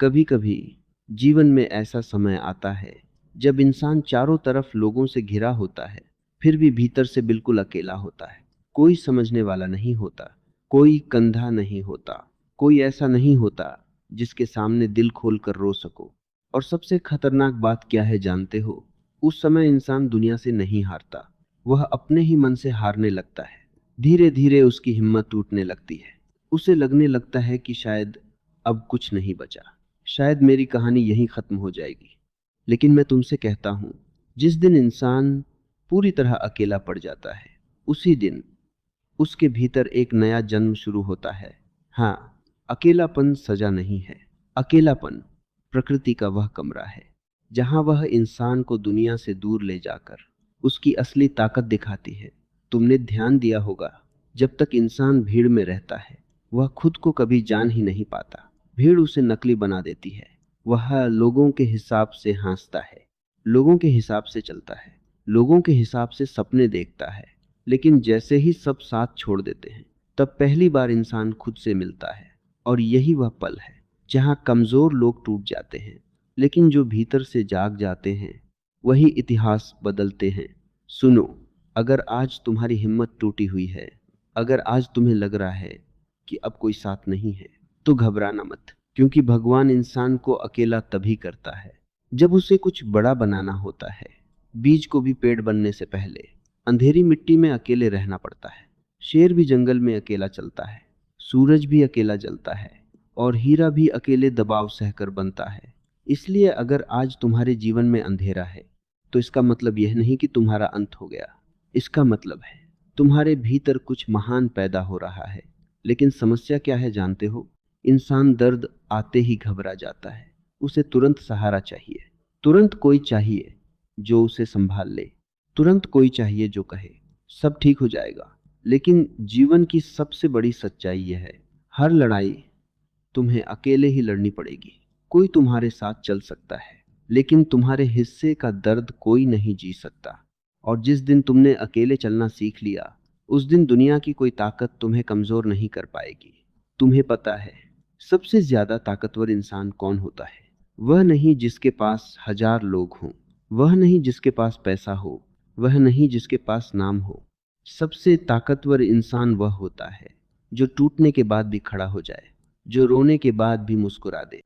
कभी कभी जीवन में ऐसा समय आता है जब इंसान चारों तरफ लोगों से घिरा होता है, फिर भी भीतर से बिल्कुल अकेला होता है। कोई समझने वाला नहीं होता, कोई कंधा नहीं होता, कोई ऐसा नहीं होता जिसके सामने दिल खोल कर रो सको। और सबसे खतरनाक बात क्या है जानते हो? उस समय इंसान दुनिया से नहीं हारता, वह अपने ही मन से हारने लगता है। धीरे धीरे उसकी हिम्मत टूटने लगती है। उसे लगने लगता है कि शायद अब कुछ नहीं बचा, शायद मेरी कहानी यहीं खत्म हो जाएगी। लेकिन मैं तुमसे कहता हूं, जिस दिन इंसान पूरी तरह अकेला पड़ जाता है, उसी दिन उसके भीतर एक नया जन्म शुरू होता है। हाँ, अकेलापन सजा नहीं है। अकेलापन प्रकृति का वह कमरा है जहां वह इंसान को दुनिया से दूर ले जाकर उसकी असली ताकत दिखाती है। तुमने ध्यान दिया होगा, जब तक इंसान भीड़ में रहता है वह खुद को कभी जान ही नहीं पाता। भीड़ उसे नकली बना देती है। वह लोगों के हिसाब से हंसता है, लोगों के हिसाब से चलता है, लोगों के हिसाब से सपने देखता है। लेकिन जैसे ही सब साथ छोड़ देते हैं, तब पहली बार इंसान खुद से मिलता है। और यही वह पल है जहां कमजोर लोग टूट जाते हैं, लेकिन जो भीतर से जाग जाते हैं वही इतिहास बदलते हैं। सुनो, अगर आज तुम्हारी हिम्मत टूटी हुई है, अगर आज तुम्हें लग रहा है कि अब कोई साथ नहीं है, तो घबराना मत, क्योंकि भगवान इंसान को अकेला तभी करता है जब उसे कुछ बड़ा बनाना होता है। बीज को भी पेड़ बनने से पहले अंधेरी मिट्टी में अकेले रहना पड़ता है। शेर भी जंगल में अकेला चलता है, सूरज भी अकेला जलता है, और हीरा भी अकेले दबाव सहकर बनता है। इसलिए अगर आज तुम्हारे जीवन में अंधेरा है, तो इसका मतलब यह नहीं कि तुम्हारा अंत हो गया। इसका मतलब है तुम्हारे भीतर कुछ महान पैदा हो रहा है। लेकिन समस्या क्या है जानते हो? इंसान दर्द आते ही घबरा जाता है। उसे तुरंत सहारा चाहिए, तुरंत कोई चाहिए जो उसे संभाल ले, तुरंत कोई चाहिए जो कहे सब ठीक हो जाएगा। लेकिन जीवन की सबसे बड़ी सच्चाई यह है, हर लड़ाई तुम्हें अकेले ही लड़नी पड़ेगी। कोई तुम्हारे साथ चल सकता है, लेकिन तुम्हारे हिस्से का दर्द कोई नहीं जी सकता। और जिस दिन तुमने अकेले चलना सीख लिया, उस दिन दुनिया की कोई ताकत तुम्हें कमजोर नहीं कर पाएगी। तुम्हें पता है सबसे ज्यादा ताकतवर इंसान कौन होता है? वह नहीं जिसके पास हजार लोग हों, वह नहीं जिसके पास पैसा हो, वह नहीं जिसके पास नाम हो। सबसे ताकतवर इंसान वह होता है जो टूटने के बाद भी खड़ा हो जाए, जो रोने के बाद भी मुस्कुरा दे,